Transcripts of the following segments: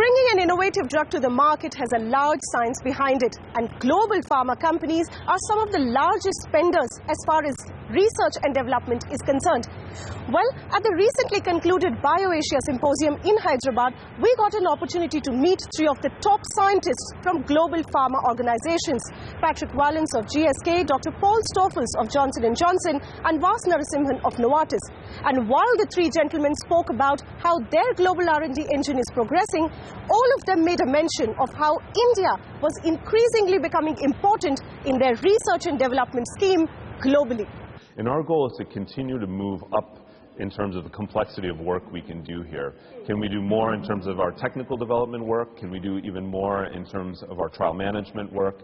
Bringing an innovative drug to the market has a large science behind it, and global pharma companies are some of the largest spenders as far as research and development is concerned. Well, at the recently concluded BioAsia Symposium in Hyderabad, we got an opportunity to meet three of the top scientists from global pharma organizations: Patrick Vallance of GSK, Dr. Paul Stoffels of Jhonson & Johnson, and Narasimhan of Novartis. And while the three gentlemen spoke about how their global R&D engine is progressing, all of them made a mention of how India was increasingly becoming important in their research and development scheme globally. And our goal is to continue to move up in terms of the complexity of work we can do here. Can we do more in terms of our technical development work? Can we do even more in terms of our trial management work?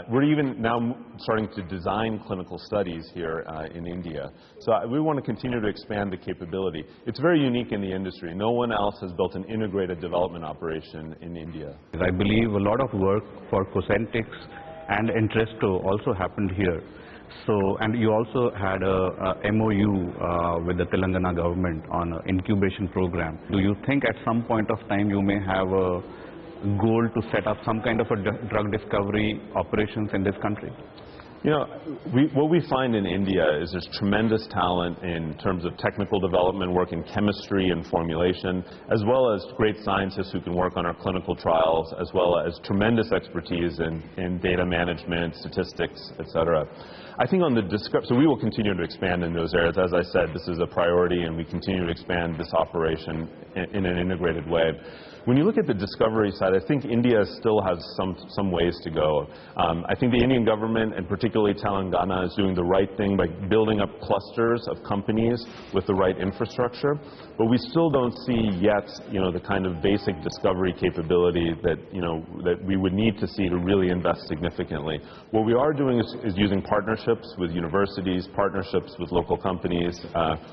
We're even now starting to design clinical studies here in India. So we want to continue to expand the capability. It's very unique in the industry. No one else has built an integrated development operation in India. I believe a lot of work for Cosentix and Entresto also happened here. So, and you also had a MOU with the Telangana government on an incubation program. Do you think at some point of time you may have a goal to set up some kind of a drug discovery operations in this country? You know, what we find in India is there's tremendous talent in terms of technical development work in chemistry and formulation, as well as great scientists who can work on our clinical trials, as well as tremendous expertise in data management, statistics, etc. I think on the so we will continue to expand in those areas. As I said, this is a priority, and we continue to expand this operation in an integrated way. When you look at the discovery side, I think India still has some ways to go. I think the Indian government, and particularly Telangana, is doing the right thing by building up clusters of companies with the right infrastructure. But we still don't see yet, the kind of basic discovery capability that, that we would need to see to really invest significantly. What we are doing is using partnerships with universities, partnerships with local companies,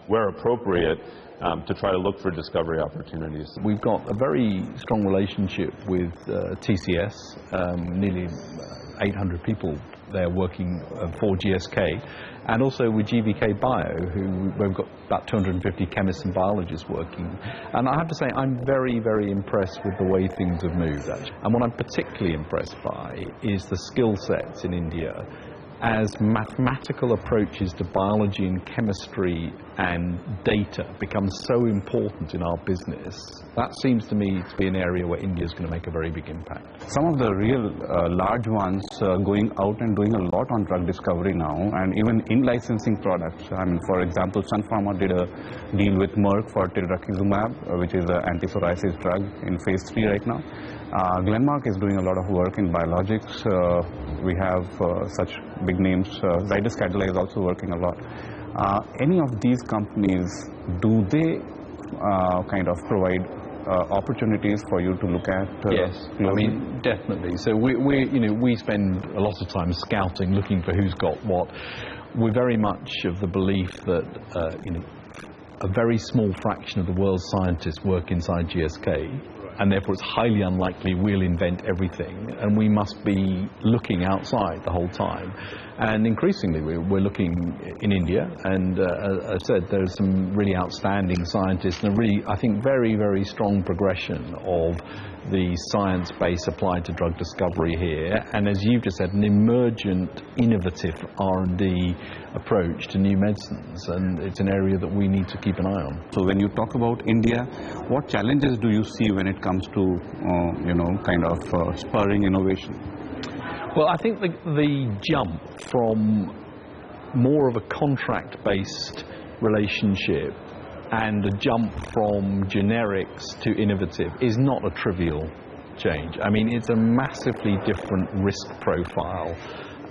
where appropriate, to try to look for discovery opportunities. We've got a very strong relationship with TCS, nearly 800 people there working for GSK, and also with GVK Bio, we've got about 250 chemists and biologists working. And I have to say, I'm very, very impressed with the way things have moved, actually. And what I'm particularly impressed by is the skill sets in India. As mathematical approaches to biology and chemistry and data become so important in our business, that seems to me to be an area where India is going to make a very big impact. Some of the real large ones going out and doing a lot on drug discovery now, and even in licensing products. I mean, for example, Sun Pharma did a deal with Merck for tilrakizumab, which is an anti-psoriasis drug in phase 3 right now. Glenmark is doing a lot of work in biologics. We have such big names. Zydus Cadila is also working a lot. Any of these companies, do they kind of provide opportunities for you to look at? Yes, I mean, definitely. So we spend a lot of time scouting, looking for who's got what. We're very much of the belief that a very small fraction of the world's scientists work inside GSK. And therefore it's highly unlikely we'll invent everything, and we must be looking outside the whole time. And increasingly we're looking in India, and as I said, there's some really outstanding scientists and a really, I think, very, very strong progression of the science base applied to drug discovery here, and as you've just said, an emergent, innovative R&D approach to new medicines, and it's an area that we need to keep an eye on. So when you talk about India, what challenges do you see when it comes to, spurring innovation? Well, I think the jump from more of a contract-based relationship and a jump from generics to innovative is not a trivial change. I mean, it's a massively different risk profile,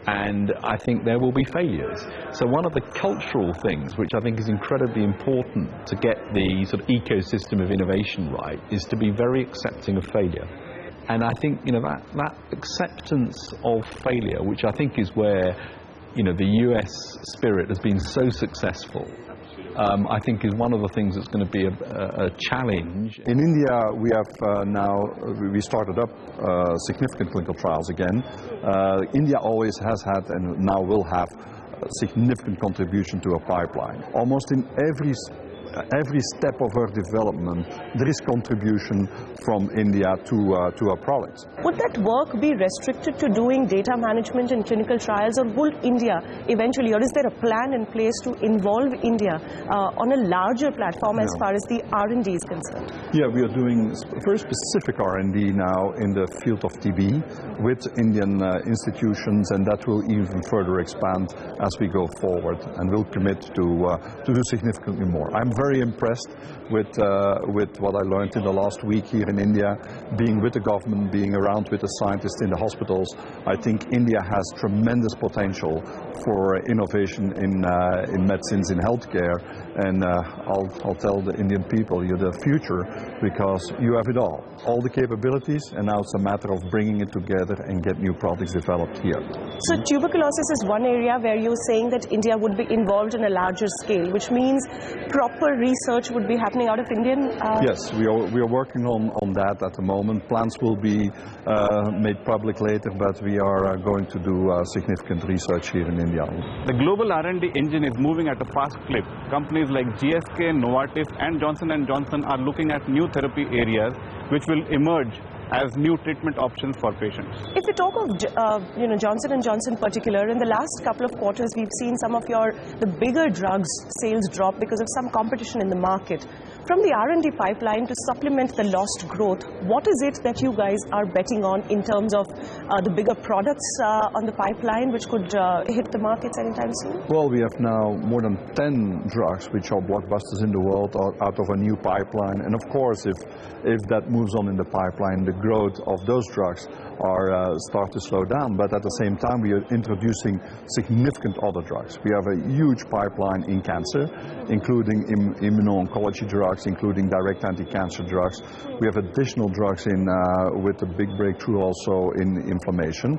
and I think there will be failures. So one of the cultural things which I think is incredibly important to get the sort of ecosystem of innovation right is to be very accepting of failure. And I think that acceptance of failure, which I think is where the US spirit has been so successful, I think is one of the things that's going to be a challenge. In India, we have we started up significant clinical trials again. India always has had and now will have a significant contribution to a pipeline. Almost in every every step of our development, there is contribution from India to our products. Would that work be restricted to doing data management in clinical trials, or will India eventually, or is there a plan in place to involve India on a larger platform as far as the R&D is concerned? Yeah, we are doing very specific R&D now in the field of TB with Indian institutions, and that will even further expand as we go forward, and we'll commit to do significantly more. I'm very impressed with what I learned in the last week here in India, being with the government, being around with the scientists in the hospitals. I think India has tremendous potential for innovation in medicines, in healthcare, and I'll tell the Indian people, you're the future, because you have it all the capabilities, and now it's a matter of bringing it together and get new products developed here. So tuberculosis is one area where you're saying that India would be involved in a larger scale, which means proper research would be happening out of Indian... Yes, we are working on that at the moment. Plans will be made public later, but we are going to do significant research here in India. The global R&D engine is moving at a fast clip. Companies like GSK, Novartis and Jhonson & Johnson are looking at new therapy areas which will emerge as new treatment options for patients. If we talk of Johnson & Johnson in particular, in the last couple of quarters we've seen some of the bigger drugs sales drop because of some competition in the market. From the R&D pipeline to supplement the lost growth, what is it that you guys are betting on in terms of the bigger products on the pipeline which could hit the markets anytime soon? Well, we have now more than 10 drugs which are blockbusters in the world out of a new pipeline, and of course if that moves on in the pipeline, the growth of those drugs start to slow down, but at the same time we are introducing significant other drugs. We have a huge pipeline in cancer, including immuno-oncology drugs, including direct anti-cancer drugs. We have additional drugs with a big breakthrough also in inflammation.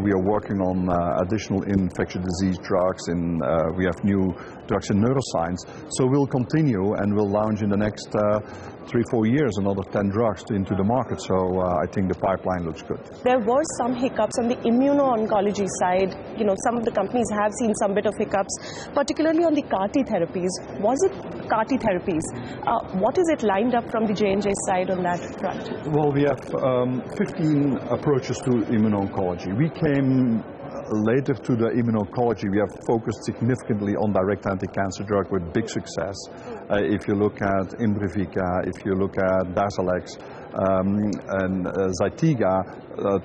We are working on additional infectious disease drugs, and we have new drugs in neuroscience. So we'll continue, and we'll launch in the next 3-4 years another 10 drugs into the market. So I think the pipeline looks good. There were some hiccups on the immuno-oncology side. Some of the companies have seen some bit of hiccups, particularly on the CAR-T therapies. Was it CAR-T therapies? What is it lined up from the J&J side on that front? Well, we have 15 approaches to immuno-oncology. We came later to the immuno-oncology. We have focused significantly on direct anti-cancer drug with big success. If you look at Imbruvica, if you look at Darzalex and Zytiga,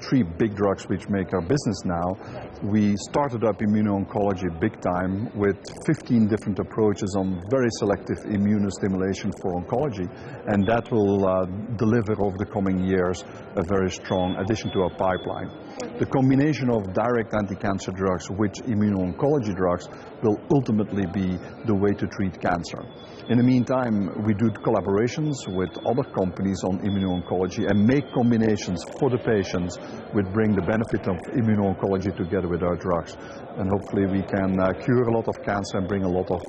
3 big drugs which make our business now. We started up immuno-oncology big time with 15 different approaches on very selective immunostimulation for oncology, and that will deliver over the coming years a very strong addition to our pipeline. The combination of direct anti-cancer drugs with immuno-oncology drugs will ultimately be the way to treat cancer. In the meantime, we do collaborations with other companies on immuno-oncology and make combinations for the patients which bring the benefit of immuno-oncology together with our drugs. And hopefully we can cure a lot of cancer and bring a lot of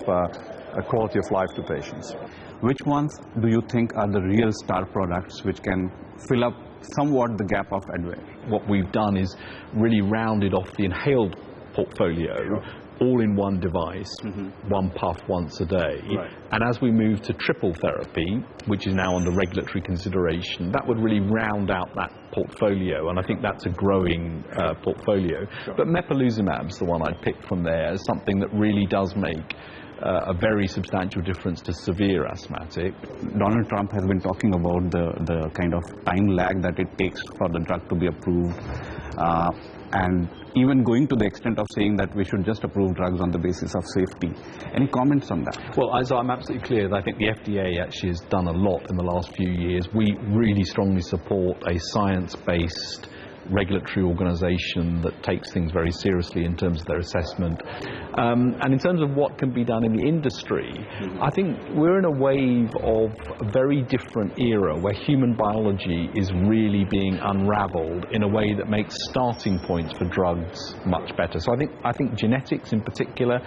quality of life to patients. Which ones do you think are the real star products which can fill up somewhat the gap of Advair? What we've done is really rounded off the inhaled portfolio, all in one device, one puff once a day. Right. And as we move to triple therapy, which is now under regulatory consideration, that would really round out that portfolio, and I think that's a growing portfolio. Sure. But mepolizumab's the one I'd pick from there as something that really does make a very substantial difference to severe asthmatic. Donald Trump has been talking about the kind of time lag that it takes for the drug to be approved, and even going to the extent of saying that we should just approve drugs on the basis of safety. Any comments on that? Well, I'm absolutely clear that I think the FDA actually has done a lot in the last few years. We really strongly support a science-based regulatory organisation that takes things very seriously in terms of their assessment. And in terms of what can be done in the industry, I think we're in a wave of a very different era where human biology is really being unravelled in a way that makes starting points for drugs much better. So I think genetics in particular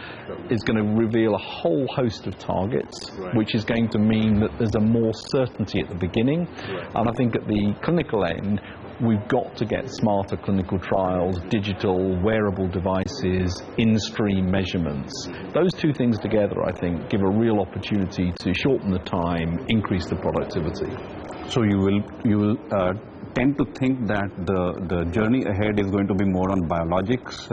is going to reveal a whole host of targets, which is going to mean that there's a more certainty at the beginning. And I think at the clinical end, we've got to get smarter clinical trials, digital, wearable devices, in-stream measurements. Those two things together, I think, give a real opportunity to shorten the time, increase the productivity. So you will tend to think that the journey ahead is going to be more on biologics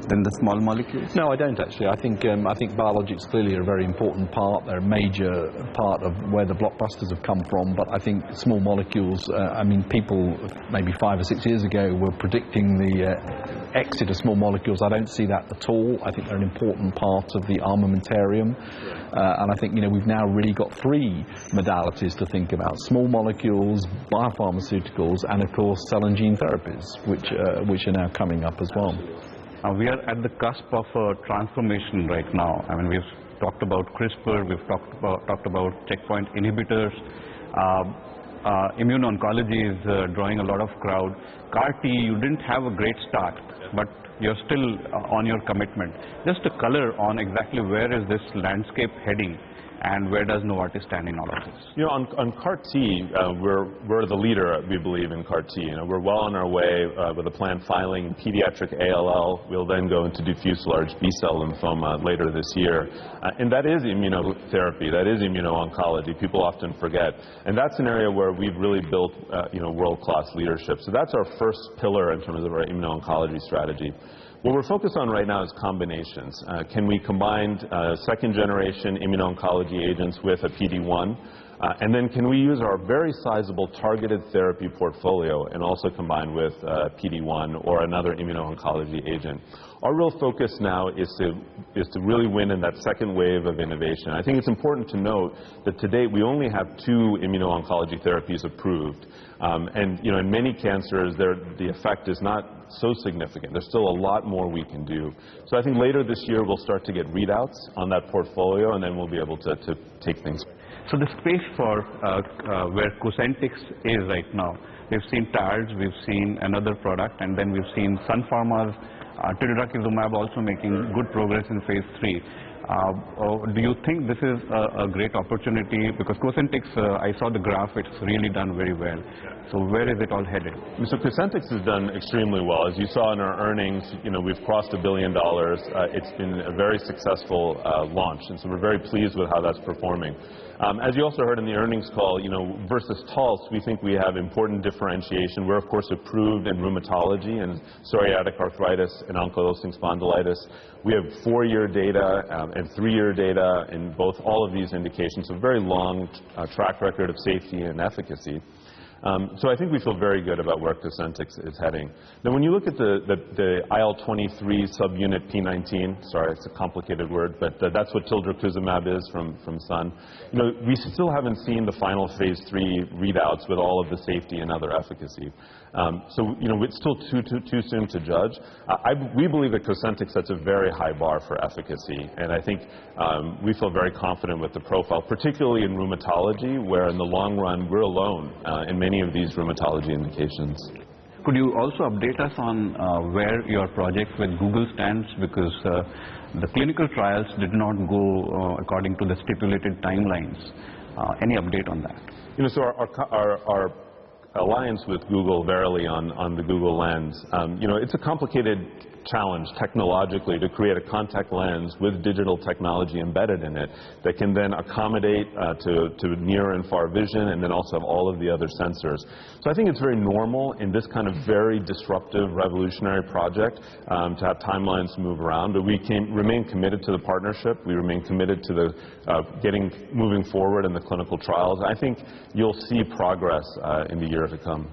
than the small molecules? No, I don't actually. I think biologics clearly are a very important part. They're a major part of where the blockbusters have come from. But I think small molecules, I mean, people maybe 5 or 6 years ago were predicting the exit of small molecules. I don't see that at all. I think they're an important part of the armamentarium. And I think, we've now really got 3 modalities to think about: small molecules, biopharmaceuticals, and of course cell and gene therapies, which are now coming up as well. We are at the cusp of a transformation right now. I mean, we've talked about CRISPR, we've talked about checkpoint inhibitors. Immuno-oncology is drawing a lot of crowd. CAR-T, you didn't have a great start, but you're still on your commitment. Just a color on exactly where is this landscape heading, and where does Novartis stand in all of this? On CAR-T, we're the leader, we believe, in CAR-T. We're well on our way with a planned filing pediatric ALL. We'll then go into diffuse large B-cell lymphoma later this year. And that is immunotherapy. That is immuno-oncology. People often forget. And that's an area where we've really built, world-class leadership. So that's our first pillar in terms of our immuno-oncology strategy. What we're focused on right now is combinations. Can we combine second-generation immuno-oncology agents with a PD-1? And then can we use our very sizable targeted therapy portfolio and also combine with PD-1 or another immuno-oncology agent? Our real focus now is to really win in that second wave of innovation. I think it's important to note that to date we only have 2 immuno-oncology therapies approved. In many cancers, the effect is not so significant. There's still a lot more we can do. So I think later this year we'll start to get readouts on that portfolio, and then we'll be able to take things. So the space for where Cosentyx is right now, we've seen TARS, we've seen another product, and then we've seen Sun Pharma's Tildrakizumab also making good progress in phase 3. Do you think this is a great opportunity? Because Cosentyx, I saw the graph, it's really done very well. So where is it all headed? So Cosentyx has done extremely well. As you saw in our earnings, we've crossed $1 billion. It's been a very successful launch, and so we're very pleased with how that's performing. As you also heard in the earnings call, versus Taltz, we think we have important differentiation. We're, of course, approved in rheumatology and psoriatic arthritis and ankylosing spondylitis. We have 4-year data and 3-year data in all of these indications, so a very long track record of safety and efficacy. So I think we feel very good about where Cosentyx is heading. Now, when you look at the IL-23 subunit P19, sorry, it's a complicated word, but that's what Tildrakizumab is from Sun. We still haven't seen the final phase 3 readouts with all of the safety and other efficacy. So it's still too soon to judge. We believe that Cosentyx sets a very high bar for efficacy, and I think we feel very confident with the profile, particularly in rheumatology, where in the long run we're alone in many of these rheumatology indications. Could you also update us on where your project with Google stands? Because the clinical trials did not go according to the stipulated timelines. Any update on that? So our alliance with Google, Verily, on the Google Lens, it's a complicated challenge technologically to create a contact lens with digital technology embedded in it that can then accommodate to near and far vision, and then also have all of the other sensors. So I think it's very normal in this kind of very disruptive, revolutionary project to have timelines move around, but we remain committed to the partnership. We remain committed to the moving forward in the clinical trials. I think you'll see progress in the year to come.